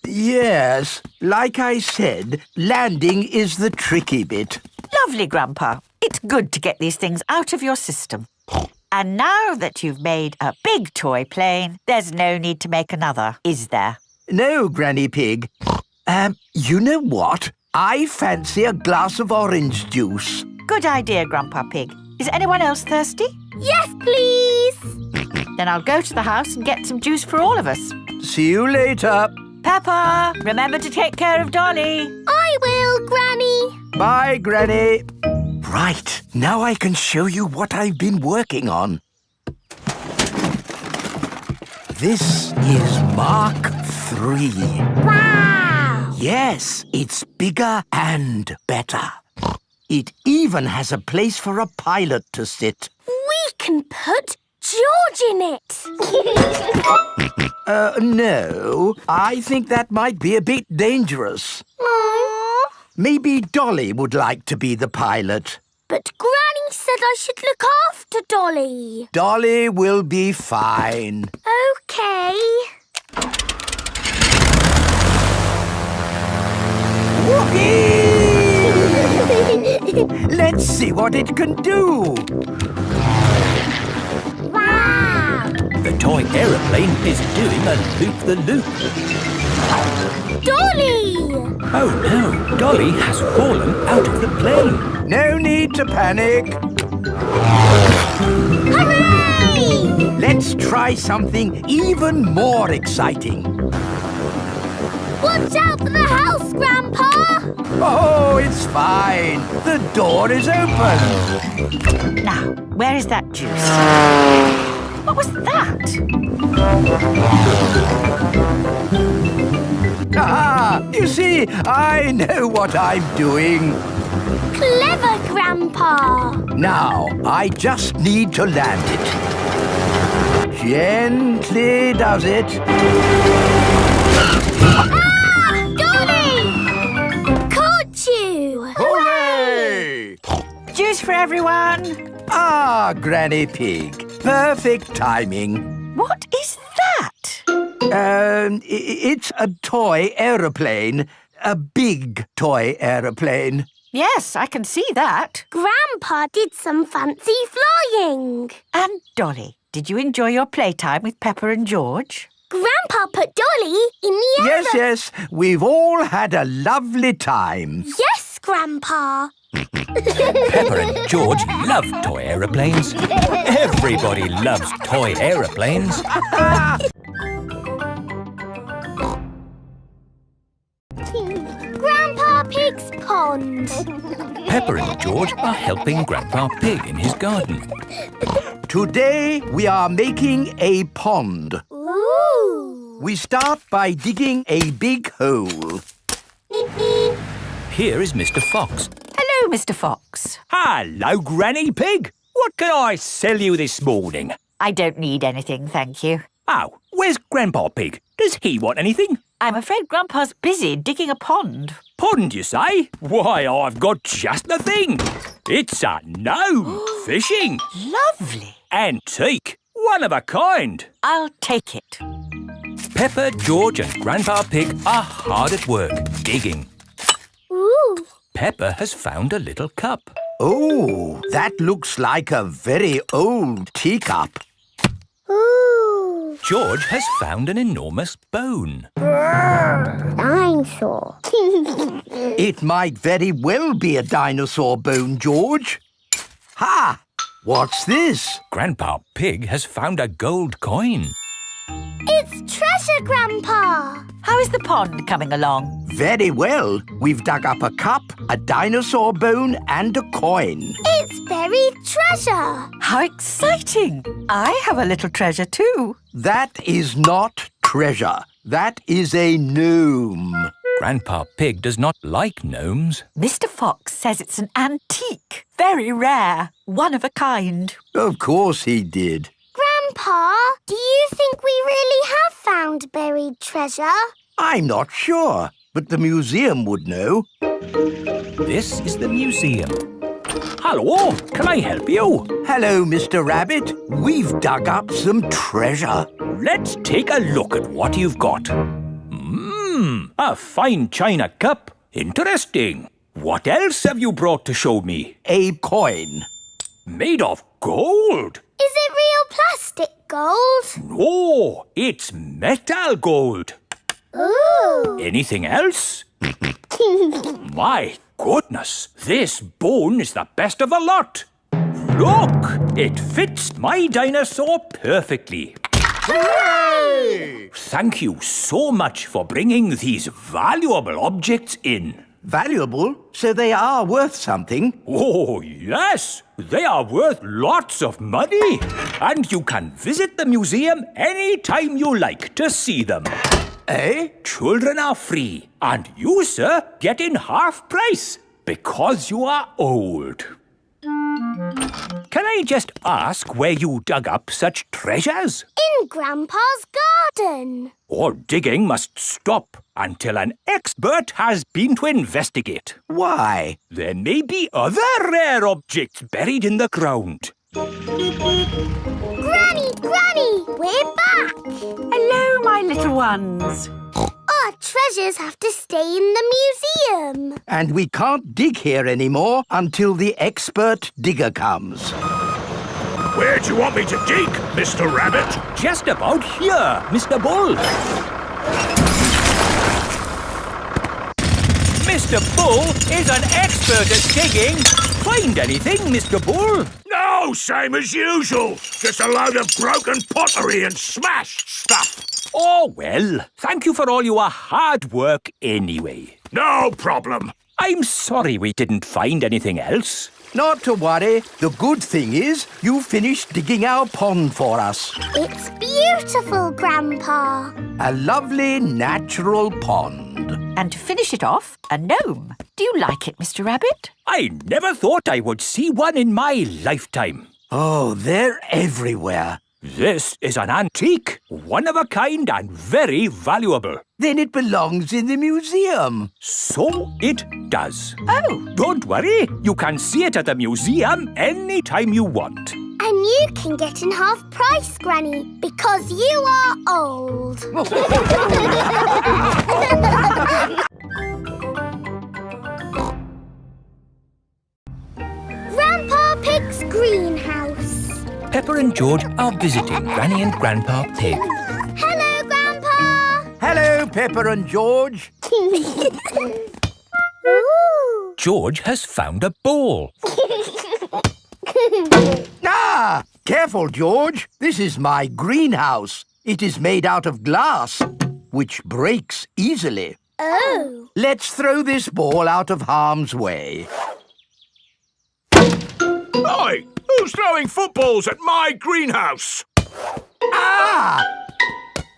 Yes. Like I said, landing is the tricky bit. Lovely, Grandpa. It's good to get these things out of your system. And now that you've made a big toy plane, there's no need to make another, is there? No, Granny Pig. You know what? I fancy a glass of orange juice. Good idea, Grandpa Pig. Is anyone else thirsty? Yes, please. Then I'll go to the house and get some juice for all of us. See you later. Peppa, remember to take care of Dolly. I will, Granny. Bye, Granny. Right, now I can show you what I've been working on. This is Mark 3. Wow! Yes, it's bigger and better. It even has a place for a pilot to sit. We can put George in it. No, I think that might be a bit dangerous. Aww. Maybe Dolly would like to be the pilot. But Granny said I should look after Dolly. Dolly will be fine. OK. Whoopee! Let's see what it can do. Wow! The toy aeroplane is doing a loop-the-loop. Dolly! Oh no, Dolly has fallen out of the plane. No need to panic. Hooray! Let's try something even more exciting. Watch out for the house, Grandpa! Oh, it's fine. The door is open. Now, where is that juice? What was that? Ah, you see, I know what I'm doing. Clever, Grandpa. Now, I just need to land it. Gently does it. Dolly! Caught you! Hooray! Juice for everyone. Ah, Granny Pig. Perfect timing. What is that? It's a toy aeroplane. A big toy aeroplane. Yes, I can see that. Grandpa did some fancy flying. And Dolly, did you enjoy your playtime with Peppa and George? Grandpa put Dolly in the Yes. We've all had a lovely time. Yes, Grandpa. Peppa and George love toy aeroplanes. Everybody loves toy aeroplanes. Grandpa Pig's pond. Peppa and George are helping Grandpa Pig in his garden. Today we are making a pond. Ooh. We start by digging a big hole. Here is Mr. Fox. Hello, Mr. Fox. Hello, Granny Pig. What can I sell you this morning? I don't need anything, thank you. Oh, where's Grandpa Pig? Does he want anything? I'm afraid Grandpa's busy digging a pond. Pond, you say? Why, I've got just the thing. It's a gnome fishing. Lovely. Antique. One of a kind. I'll take it. Peppa, George and Grandpa Pig are hard at work, digging. Ooh. Peppa has found a little cup. Oh, that looks like a very old teacup. Ooh. George has found an enormous bone. Dinosaur. It might very well be a dinosaur bone, George. Ha! What's this? Grandpa Pig has found a gold coin. It's treasure, Grandpa. How is the pond coming along? Very well. We've dug up a cup, a dinosaur bone and a coin. It's buried treasure. How exciting! I have a little treasure too. That is not treasure. That is a gnome. Grandpa Pig does not like gnomes. Mr. Fox says it's an antique, very rare, one of a kind. Of course he did. Grandpa, do you think we really have found buried treasure? I'm not sure, but the museum would know. This is the museum. Hello, can I help you? Hello, Mr. Rabbit. We've dug up some treasure. Let's take a look at what you've got. A fine china cup. Interesting. What else have you brought to show me? A coin. Made of gold. Is it real plastic gold? No, it's metal gold. Ooh. Anything else? My goodness, this bone is the best of the lot. Look, it fits my dinosaur perfectly. Hooray! Thank you so much for bringing these valuable objects in. Valuable? So they are worth something? Oh, yes. They are worth lots of money. And you can visit the museum any time you like to see them. Eh? Children are free. And you, sir, get in half price because you are old. Can I just ask where you dug up such treasures? In Grandpa's garden. All digging must stop until an expert has been to investigate. Why? There may be other rare objects buried in the ground. Granny, we're back. Hello, my little ones. Our treasures have to stay in the museum. And we can't dig here anymore until the expert digger comes. Where do you want me to dig, Mr. Rabbit? Just about here, Mr. Bull. Mr. Bull is an expert at digging. Find anything, Mr. Bull? No, same as usual. Just a load of broken pottery and smashed stuff. Oh, well, thank you for all your hard work anyway. No problem. I'm sorry we didn't find anything else. Not to worry. The good thing is you finished digging our pond for us. It's beautiful, Grandpa. A lovely natural pond. And to finish it off, a gnome. Do you like it, Mr. Rabbit? I never thought I would see one in my lifetime. Oh, they're everywhere. This is an antique, one of a kind and very valuable. Then it belongs in the museum. So it does. Oh. Don't worry, you can see it at the museum any time you want. And you can get in half price, Granny, because you are old. Grandpa Pig's greenhouse. Peppa and George are visiting Granny and Grandpa Pig. Hello, Grandpa. Hello, Peppa and George. Ooh. George has found a ball. Ah! Careful, George. This is my greenhouse. It is made out of glass, which breaks easily. Oh. Let's throw this ball out of harm's way. Oi! Who's throwing footballs at my greenhouse? Ah!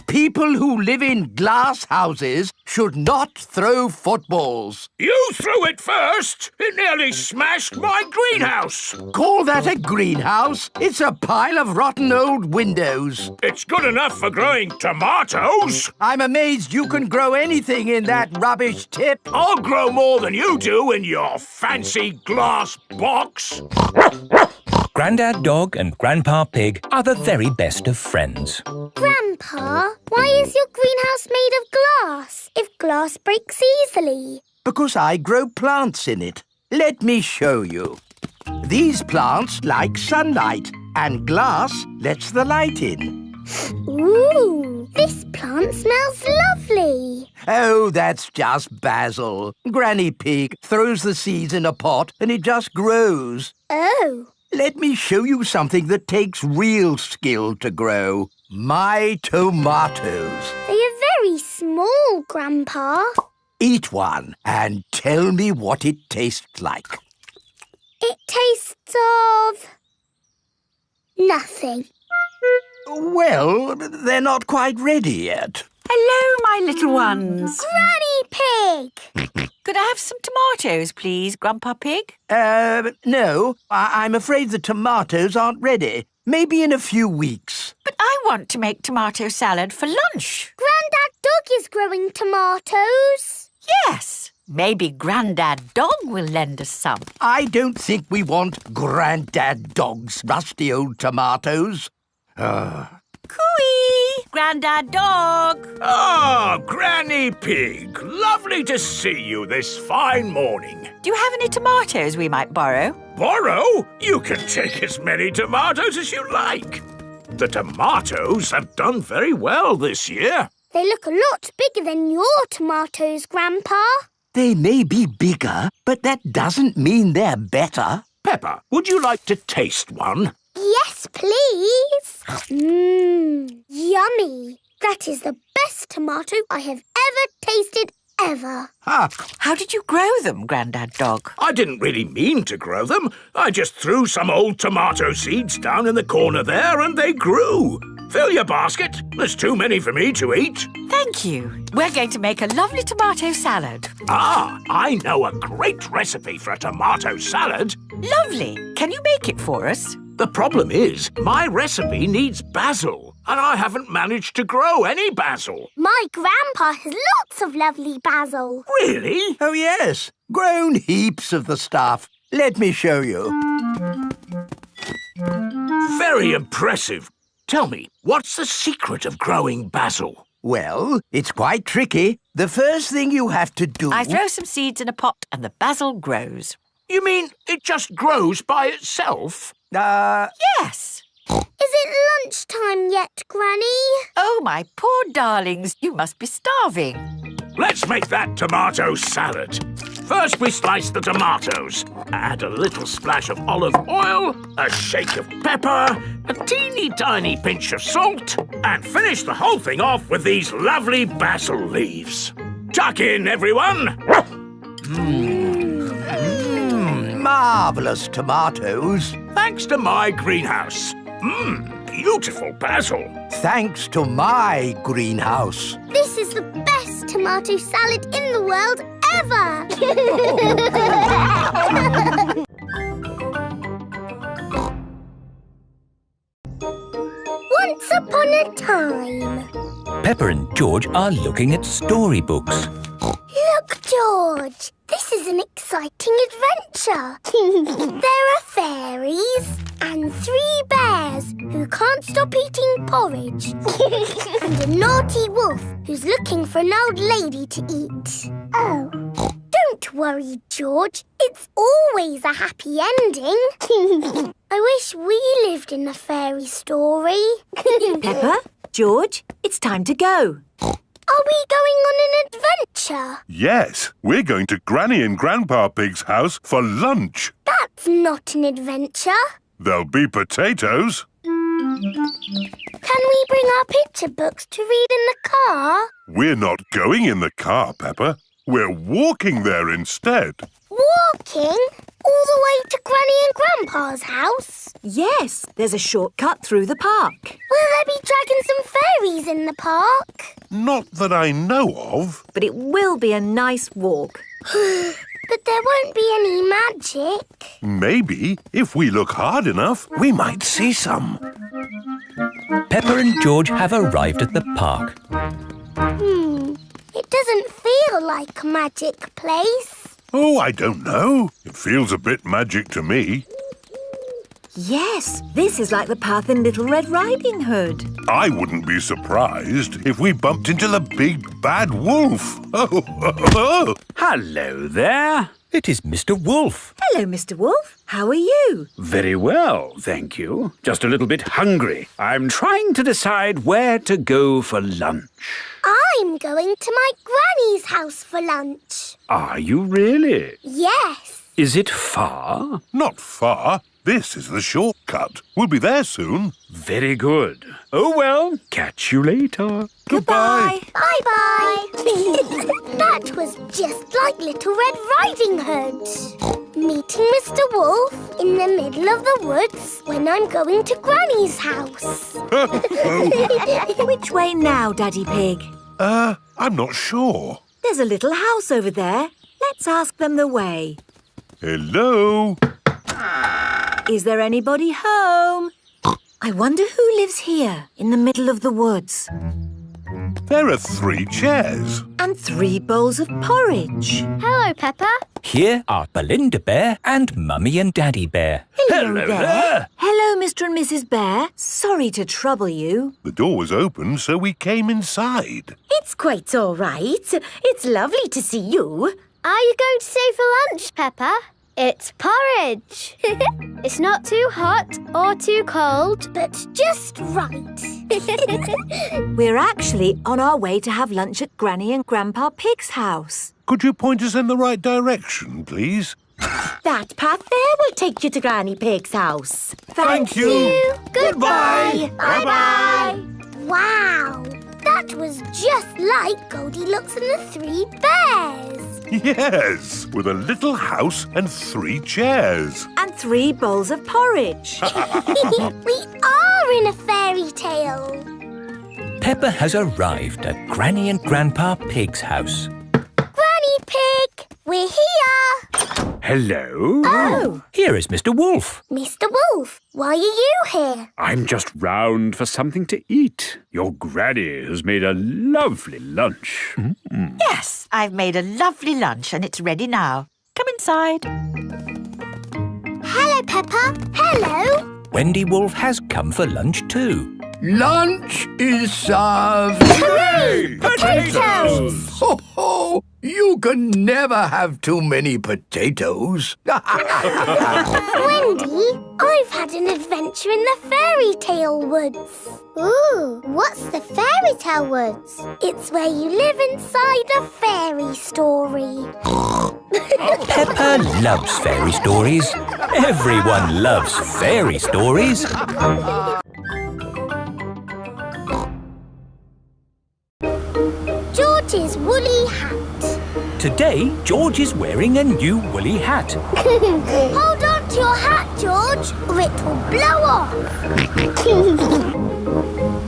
People who live in glass houses should not throw footballs. You threw it first! It nearly smashed my greenhouse! Call that a greenhouse? It's a pile of rotten old windows. It's good enough for growing tomatoes! I'm amazed you can grow anything in that rubbish tip. I'll grow more than you do in your fancy glass box! Grandad Dog and Grandpa Pig are the very best of friends. Grandpa, why is your greenhouse made of glass if glass breaks easily? Because I grow plants in it. Let me show you. These plants like sunlight, and glass lets the light in. Ooh, this plant smells lovely. Oh, that's just basil. Granny Pig throws the seeds in a pot and it just grows. Oh. Let me show you something that takes real skill to grow. My tomatoes. They are very small, Grandpa. Eat one and tell me what it tastes like. It tastes of... nothing. Well, they're not quite ready yet. Hello, my little ones. Granny Pig! Could I have some tomatoes, please, Grandpa Pig? No. I'm afraid the tomatoes aren't ready. Maybe in a few weeks. But I want to make tomato salad for lunch. Grandad Dog is growing tomatoes. Yes. Maybe Grandad Dog will lend us some. I don't think we want Grandad Dog's rusty old tomatoes. Cooey! Grandad Dog! Ah, Granny Pig. Lovely to see you this fine morning. Do you have any tomatoes we might borrow? Borrow? You can take as many tomatoes as you like. The tomatoes have done very well this year. They look a lot bigger than your tomatoes, Grandpa. They may be bigger, but that doesn't mean they're better. Peppa, would you like to taste one? Yes, please. Yummy. That is the best tomato I have ever tasted ever. How did you grow them, Grandad Dog? I didn't really mean to grow them. I just threw some old tomato seeds down in the corner there and they grew. Fill your basket. There's too many for me to eat. Thank you. We're going to make a lovely tomato salad. Ah, I know a great recipe for a tomato salad. Lovely. Can you make it for us? The problem is, my recipe needs basil, and I haven't managed to grow any basil. My grandpa has lots of lovely basil. Really? Oh, yes. Grown heaps of the stuff. Let me show you. Very impressive. Tell me, what's the secret of growing basil? Well, it's quite tricky. The first thing you have to do... I throw some seeds in a pot and the basil grows. You mean it just grows by itself? Yes. Is it lunchtime yet, Granny? Oh, my poor darlings, you must be starving. Let's make that tomato salad. First we slice the tomatoes. Add a little splash of olive oil, a shake of pepper, a teeny tiny pinch of salt, and finish the whole thing off with these lovely basil leaves. Tuck in, everyone! Marvellous tomatoes. Thanks to my greenhouse. Beautiful basil. Thanks to my greenhouse. This is the best tomato salad in the world ever. Once upon a time. Peppa and George are looking at storybooks. Look, George. This is an exciting adventure. There are fairies and 3 bears who can't stop eating porridge. And a naughty wolf who's looking for an old lady to eat. Oh. Don't worry, George. It's always a happy ending. I wish we lived in a fairy story. Peppa, George, it's time to go. Are we going on an adventure? Yes, we're going to Granny and Grandpa Pig's house for lunch. That's not an adventure. There'll be potatoes. Can we bring our picture books to read in the car? We're not going in the car, Peppa. We're walking there instead. Walking? All the way to Granny and Grandpa's house? Yes, there's a shortcut through the park. Will there be dragons and fairies in the park? Not that I know of. But it will be a nice walk. But there won't be any magic. Maybe, if we look hard enough, we might see some. Peppa and George have arrived at the park. It doesn't feel like a magic place. Oh, I don't know. It feels a bit magic to me. Yes, this is like the path in Little Red Riding Hood. I wouldn't be surprised if we bumped into the big bad wolf. Oh. Hello there. It is Mr. Wolf. Hello, Mr. Wolf. How are you? Very well, thank you. Just a little bit hungry. I'm trying to decide where to go for lunch. I'm going to my granny's house for lunch. Are you really? Yes. Is it far? Not far. This is the shortcut. We'll be there soon. Very good. Oh, well, catch you later. Goodbye. Bye-bye. That was just like Little Red Riding Hood. Meeting Mr. Wolf in the middle of the woods when I'm going to Granny's house. Which way now, Daddy Pig? I'm not sure. There's a little house over there. Let's ask them the way. Hello? Is there anybody home? I wonder who lives here in the middle of the woods. There are 3 chairs. And 3 bowls of porridge. Hello, Peppa. Here are Belinda Bear and Mummy and Daddy Bear. Hello there. Hello, Mr. and Mrs. Bear. Sorry to trouble you. The door was open, so we came inside. It's quite all right. It's lovely to see you. Are you going to stay for lunch, Peppa? It's porridge. It's not too hot or too cold, but just right. We're actually on our way to have lunch at Granny and Grandpa Pig's house. Could you point us in the right direction, please? That path there will take you to Granny Pig's house. Thank you. Goodbye. Bye-bye. Wow. That was just like Goldilocks and the 3 bears. Yes, with a little house and 3 chairs. And 3 bowls of porridge. We are in a fairy tale. Peppa has arrived at Granny and Grandpa Pig's house. Granny Pig, we're here. Hello? Oh. Here is Mr. Wolf. Mr. Wolf, why are you here? I'm just round for something to eat. Your granny has made a lovely lunch. Yes, I've made a lovely lunch and it's ready now. Come inside. Hello, Peppa. Hello. Wendy Wolf has come for lunch too. Lunch is served. Hooray! Potatoes! Ho, ho! You can never have too many potatoes. Wendy, I've had an adventure in the fairy tale woods. Ooh, what's the fairy tale woods? It's where you live inside a fairy story. Peppa loves fairy stories. Everyone loves fairy stories. George's woolly hat. Today, George is wearing a new woolly hat. Hold on to your hat, George, or it will blow off.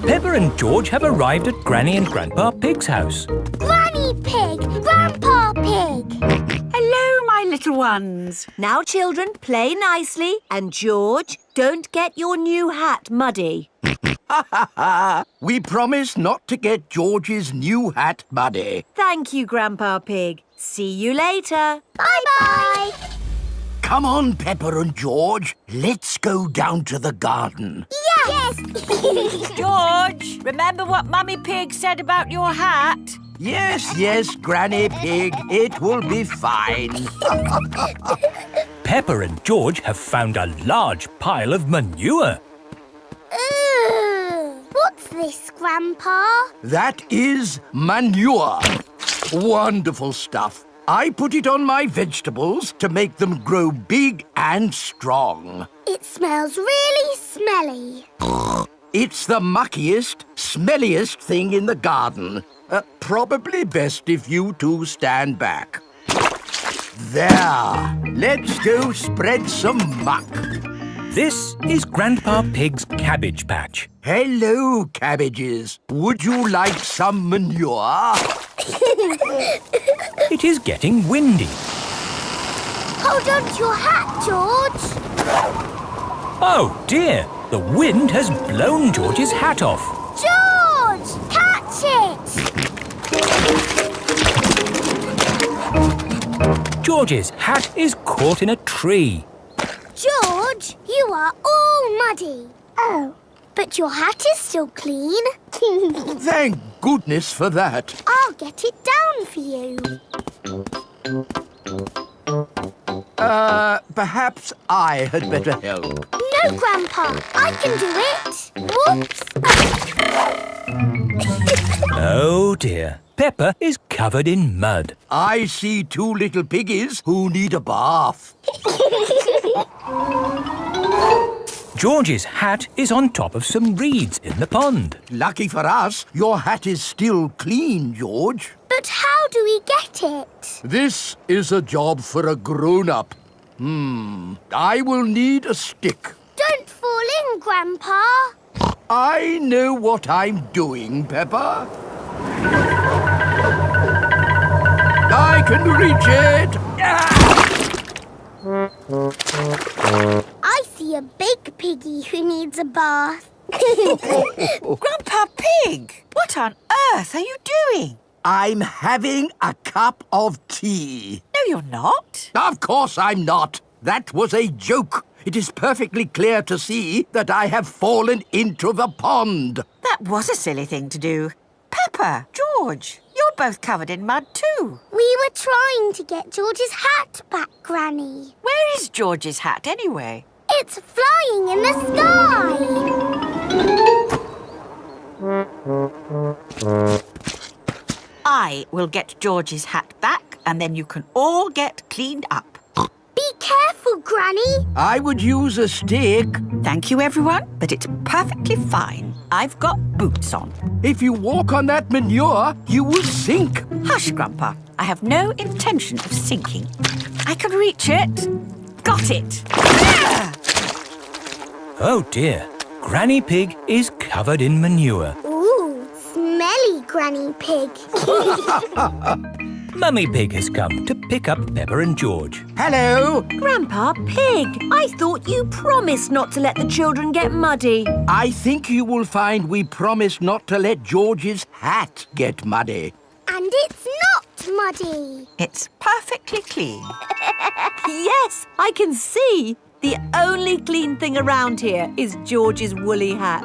Peppa and George have arrived at Granny and Grandpa Pig's house. Granny Pig, Grandpa Pig. Hello, my little ones. Now, children, play nicely. And George, don't get your new hat muddy. We promise not to get George's new hat muddy. Thank you, Grandpa Pig. See you later. Bye-bye. Come on, Peppa and George. Let's go down to the garden. Yes! George, remember what Mummy Pig said about your hat? Yes, Granny Pig. It will be fine. Peppa and George have found a large pile of manure. What's this, Grandpa? That is manure. Wonderful stuff. I put it on my vegetables to make them grow big and strong. It smells really smelly. It's the muckiest, smelliest thing in the garden. Probably best if you two stand back. There. Let's go spread some muck. This is Grandpa Pig's cabbage patch. Hello, cabbages. Would you like some manure? It is getting windy. Hold on to your hat, George. Oh dear, the wind has blown George's hat off. George, catch it! George's hat is caught in a tree. George, you are all muddy. Oh, but your hat is still clean. Thank goodness for that. I'll get it down for you. Perhaps I had better help. No, Grandpa, I can do it. Whoops. Oh dear, Peppa is covered in mud. I see two little piggies who need a bath. George's hat is on top of some reeds in the pond. Lucky for us, your hat is still clean, George. But how do we get it? This is a job for a grown-up. I will need a stick. Don't fall in, Grandpa. I know what I'm doing, Peppa. I can reach it. I see a big piggy who needs a bath. Grandpa Pig, what on earth are you doing? I'm having a cup of tea. No, you're not. Of course I'm not. That was a joke. It is perfectly clear to see that I have fallen into the pond. That was a silly thing to do. Peppa, George, you're both covered in mud too. We were trying to get George's hat back, Granny. Where is George's hat anyway? It's flying in the sky. I will get George's hat back and then you can all get cleaned up. Be careful, Granny. I would use a stick. Thank you, everyone, but it's perfectly fine. I've got boots on. If you walk on that manure, you will sink. Hush, Grandpa. I have no intention of sinking. I can reach it. Got it. Oh dear, Granny Pig is covered in manure. Ooh, smelly Granny Pig. Mummy Pig has come to pick up Peppa and George. Hello. Grandpa Pig, I thought you promised not to let the children get muddy. I think you will find we promised not to let George's hat get muddy. And it's not muddy. It's perfectly clean. Yes, I can see. The only clean thing around here is George's woolly hat.